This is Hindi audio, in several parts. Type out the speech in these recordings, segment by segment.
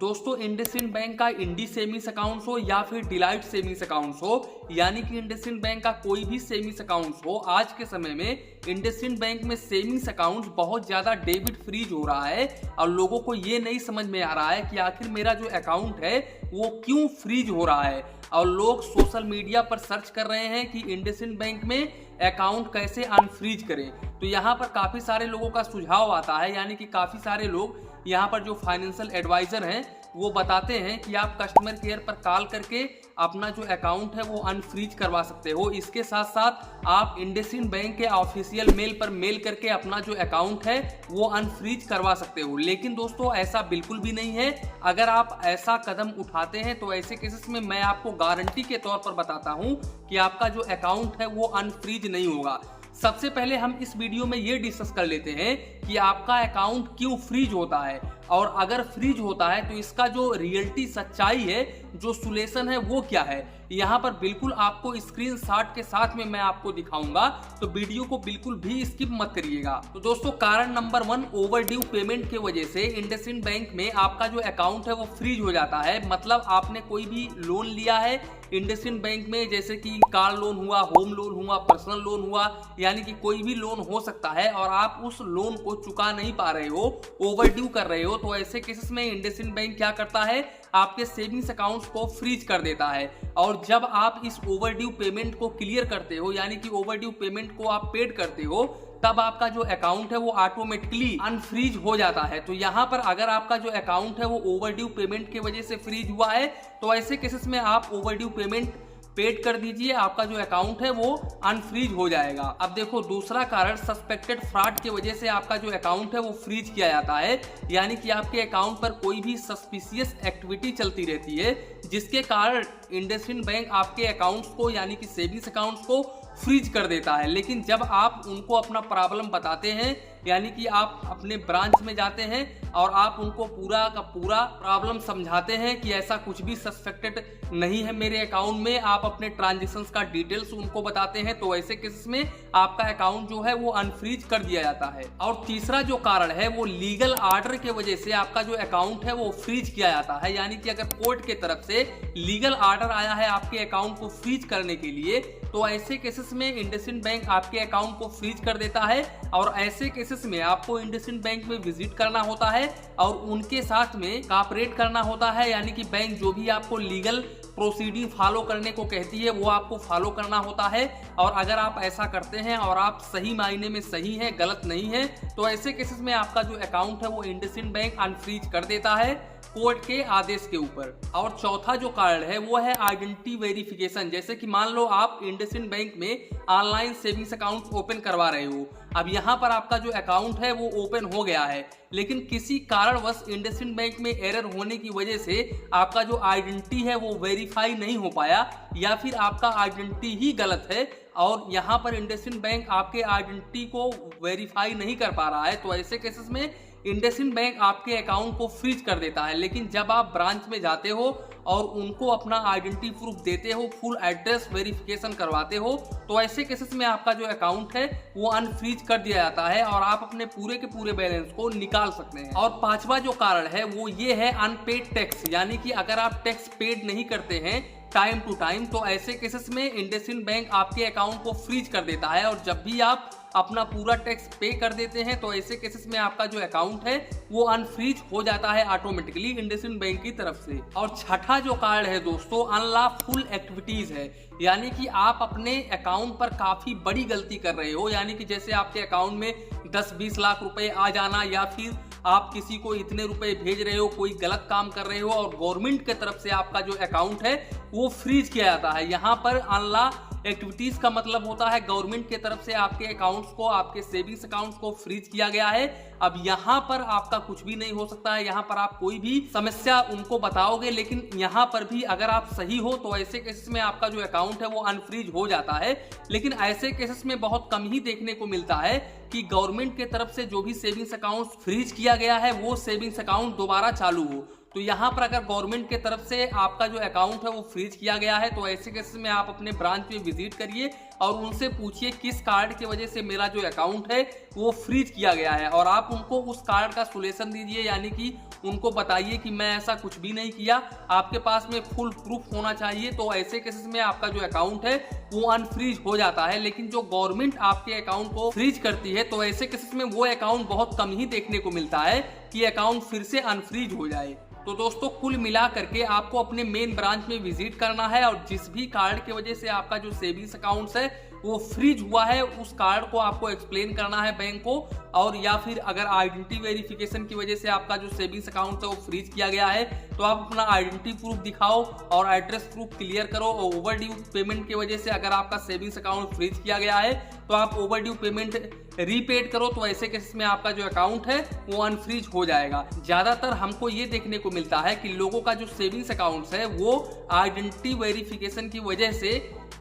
दोस्तों इंडसइंड बैंक का इंडी सेविंग्स अकाउंट हो या फिर डिलाइट सेविंग्स अकाउंट हो, यानी कि इंडसइंड बैंक का कोई भी सेविंग्स अकाउंट हो, आज के समय में इंडसइंड बैंक में सेविंग्स अकाउंट बहुत ज्यादा डेबिट फ्रीज हो रहा है और लोगों को ये नहीं समझ में आ रहा है कि आखिर मेरा जो अकाउंट है वो क्यों फ्रीज हो रहा है। और लोग सोशल मीडिया पर सर्च कर रहे हैं कि इंडसइंड बैंक में अकाउंट कैसे अनफ्रीज करें। तो यहाँ पर काफी सारे लोगों का सुझाव आता है, यानी कि काफी सारे लोग यहाँ पर जो फाइनेंशियल एडवाइजर हैं वो बताते हैं कि आप कस्टमर केयर पर कॉल करके अपना जो अकाउंट है वो अनफ्रीज करवा सकते हो। इसके साथ साथ आप इंडसइंड बैंक के ऑफिशियल मेल पर मेल करके अपना जो अकाउंट है वो अनफ्रीज करवा सकते हो। लेकिन दोस्तों ऐसा बिल्कुल भी नहीं है। अगर आप ऐसा कदम उठाते हैं तो ऐसे केसेस में मैं आपको गारंटी के तौर पर बताता हूं कि आपका जो अकाउंट है वो अनफ्रीज नहीं होगा। सबसे पहले हम इस वीडियो में ये डिस्कस कर लेते हैं कि आपका अकाउंट क्यों फ्रीज होता है, और अगर फ्रीज होता है तो इसका जो रियलिटी सच्चाई है, जो सोल्यूशन है वो क्या है। यहाँ पर बिल्कुल आपको स्क्रीनशॉट के साथ में मैं आपको दिखाऊंगा, तो वीडियो को बिल्कुल भी स्किप मत करिएगा। तो दोस्तों कारण नंबर 1, ओवरड्यू पेमेंट की वजह से इंडसइंड बैंक में आपका जो अकाउंट है वो फ्रीज हो जाता है। मतलब आपने कोई भी लोन लिया है इंडसइंड बैंक में, जैसे कि कार लोन हुआ, होम लोन हुआ, पर्सनल लोन हुआ, यानी कि कोई भी लोन हो सकता है, और आप उस लोन को चुका नहीं पा रहे हो, ओवरड्यू कर रहे हो, तो ऐसे केसेस में इंडसइंड बैंक क्या करता है, आपके सेविंग्स अकाउंट्स को फ्रीज कर देता है। और जब आप इस ओवरड्यू पेमेंट को क्लियर करते हो, यानी कि ओवरड्यू पेमेंट को आप पेड करते हो, तब आपका जो अकाउंट है वो ऑटोमेटिकली अनफ्रीज हो जाता है। तो यहाँ पर अगर आपका जो अकाउंट है वो ओवरड्यू पेमेंट की वजह से फ्रीज हुआ है, तो ऐसे केसेस में आप ओवरड्यू पेमेंट पेड कर दीजिए, आपका जो अकाउंट है वो अनफ्रीज हो जाएगा। अब देखो दूसरा कारण, सस्पेक्टेड फ्रॉड की वजह से आपका जो अकाउंट है वो फ्रीज किया जाता है, यानी कि आपके अकाउंट पर कोई भी सस्पिशियस एक्टिविटी चलती रहती है, जिसके कारण इंडसइंड बैंक आपके अकाउंट्स को, यानी कि सेविंग्स अकाउंट्स को फ्रीज कर देता है। लेकिन जब आप उनको अपना प्रॉब्लम बताते हैं, यानी कि आप अपने ब्रांच में जाते हैं और आप उनको पूरा का पूरा प्रॉब्लम समझाते हैं कि ऐसा कुछ भी सस्पेक्टेड नहीं है मेरे अकाउंट में, आप अपने ट्रांजेक्शंस का डिटेल्स उनको बताते हैं, तो ऐसे केस में आपका अकाउंट जो है वो अनफ्रीज कर दिया जाता है। और तीसरा जो कारण है वो लीगल ऑर्डर के वजह से आपका जो अकाउंट है वो फ्रीज किया जाता है, यानी कि अगर कोर्ट के तरफ से लीगल ऑर्डर आया है आपके अकाउंट को फ्रीज करने के लिए, तो ऐसे केसेस में इंडसइंड बैंक आपके अकाउंट को फ्रीज कर देता है। और ऐसे केसेस में आपको इंडसइंड बैंक में विजिट करना होता है और उनके साथ में कोऑपरेट करना होता है, यानी कि बैंक जो भी आपको लीगल प्रोसीडिंग फॉलो करने को कहती है वो आपको फॉलो करना होता है। और अगर आप ऐसा करते हैं और आप सही मायने में सही हैं, गलत नहीं है, तो ऐसे केसेस में आपका जो अकाउंट है वो इंडसइंड बैंक अनफ्रीज कर देता है कोर्ट के आदेश के ऊपर। और चौथा जो कारण है वो है आइडेंटिटी वेरिफिकेशन। जैसे कि मान लो आप इंडसइंड बैंक में ऑनलाइन सेविंग्स अकाउंट ओपन करवा रहे हो, अब यहाँ पर आपका जो अकाउंट है वो ओपन हो गया है, लेकिन किसी कारणवश इंडसइंड बैंक में एरर होने की वजह से आपका जो आइडेंटिटी है वो वेरीफाई नहीं हो पाया, या फिर आपका आइडेंटिटी ही गलत है और यहाँ पर इंडसइंड बैंक आपके आइडेंटिटी को वेरीफाई नहीं कर पा रहा है, तो ऐसे केसेस में इंडसइंड बैंक आपके अकाउंट को फ्रीज कर देता है। लेकिन जब आप ब्रांच में जाते हो और उनको अपना आइडेंटिटी प्रूफ देते हो, फुल एड्रेस वेरिफिकेशन करवाते हो, तो ऐसे केसेस में आपका जो अकाउंट है वो अनफ्रीज कर दिया जाता है और आप अपने पूरे के पूरे बैलेंस को निकाल सकते हैं। और पांचवा जो कारण है वो ये है अनपेड टैक्स, यानी कि अगर आप टैक्स पेड नहीं करते हैं टाइम टू टाइम, तो ऐसे केसेस में इंडसइंड बैंक आपके अकाउंट को फ्रीज कर देता है। और जब भी आप अपना पूरा टैक्स पे कर देते हैं तो ऐसे केसेस में आपका जो अकाउंट है वो अनफ्रीज हो जाता है ऑटोमेटिकली इंडसइंड बैंक की तरफ से। और छठा जो कारण है दोस्तों, अनलॉफुल एक्टिविटीज है, यानी कि आप अपने अकाउंट पर काफी बड़ी गलती कर रहे हो, यानी कि जैसे आपके अकाउंट में 10-20 लाख रुपए आ जाना, या फिर आप किसी को इतने रुपए भेज रहे हो, कोई गलत काम कर रहे हो, और गवर्नमेंट के तरफ से आपका जो अकाउंट है वो फ्रीज किया जाता है। यहाँ पर अनलॉ एक्टिविटीज का मतलब होता है गवर्नमेंट के तरफ से आपके अकाउंट्स को, आपके सेविंग्स अकाउंट्स को फ्रीज किया गया है। अब यहाँ पर आपका कुछ भी नहीं हो सकता है, यहाँ पर आप कोई भी समस्या उनको बताओगे, लेकिन यहाँ पर भी अगर आप सही हो तो ऐसे केसेस में आपका जो अकाउंट है वो अनफ्रीज हो जाता है। लेकिन ऐसे केसेस में बहुत कम ही देखने को मिलता है कि गवर्नमेंट के तरफ से जो भी सेविंग्स अकाउंट फ्रीज किया गया है वो सेविंग्स अकाउंट दोबारा चालू हो। तो यहाँ पर अगर गवर्नमेंट के तरफ से आपका जो अकाउंट है वो फ्रीज किया गया है, तो ऐसे केसेस में आप अपने ब्रांच में विजिट करिए और उनसे पूछिए किस कार्ड की वजह से मेरा जो अकाउंट है वो फ्रीज किया गया है, और आप उनको उस कार्ड का सोल्यूशन दीजिए, यानी कि उनको बताइए कि मैं ऐसा कुछ भी नहीं किया। आपके पास में फुल प्रूफ होना चाहिए। तो ऐसे केसेस में आपका जो अकाउंट है वो अनफ्रीज हो जाता है। लेकिन जो गवर्नमेंट आपके अकाउंट को फ्रीज करती है, तो ऐसे केसेस में वो अकाउंट बहुत कम ही देखने को मिलता है कि अकाउंट फिर से अनफ्रीज हो जाए। तो दोस्तों, कुल मिला करके आपको अपने मेन ब्रांच में विजिट करना है और जिस भी कार्ड की वजह से आपका जो सेविंग्स अकाउंट है वो फ्रीज हुआ है, उस कार्ड को आपको एक्सप्लेन करना है बैंक को। और या फिर अगर आइडेंटिटी वेरिफिकेशन की वजह से आपका जो सेविंग्स अकाउंट है वो फ्रीज किया गया है, तो आप अपना आइडेंटिटी प्रूफ दिखाओ और एड्रेस प्रूफ क्लियर करो। और ओवर ड्यू पेमेंट की वजह से अगर आपका सेविंग्स अकाउंट फ्रीज किया गया है, तो आप ओवर ड्यू पेमेंट रीपेड करो। तो ऐसे केस में आपका जो अकाउंट है वो अनफ्रीज हो जाएगा। ज्यादातर हमको ये देखने को मिलता है कि लोगों का जो सेविंग्स अकाउंट है वो आइडेंटिटी वेरिफिकेशन की वजह से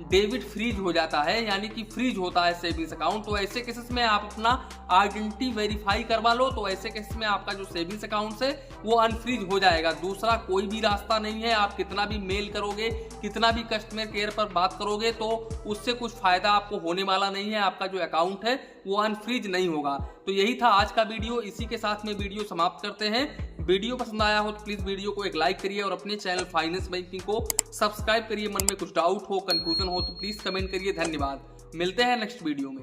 डेबिट फ्रीज हो जाता है, यानी कि फ्रीज होता है सेविंग्स अकाउंट। तो ऐसे केसेस में आप अपना आइडेंटिटी वेरीफाई करवा लो, तो ऐसे केसेस में आपका जो सेविंग्स अकाउंट है वो अनफ्रीज हो जाएगा। दूसरा कोई भी रास्ता नहीं है। आप कितना भी मेल करोगे, कितना भी कस्टमर केयर पर बात करोगे, तो उससे कुछ फायदा आपको होने वाला नहीं है। आपका जो अकाउंट है वो अनफ्रीज नहीं होगा। तो यही था आज का वीडियो। इसी के साथ में वीडियो समाप्त करते हैं। वीडियो पसंद आया हो तो प्लीज वीडियो को एक लाइक करिए और अपने चैनल फाइनेंस बैंकिंग को सब्सक्राइब करिए। मन में कुछ डाउट हो, कंफ्यूजन हो तो प्लीज कमेंट करिए। धन्यवाद। मिलते हैं नेक्स्ट वीडियो में।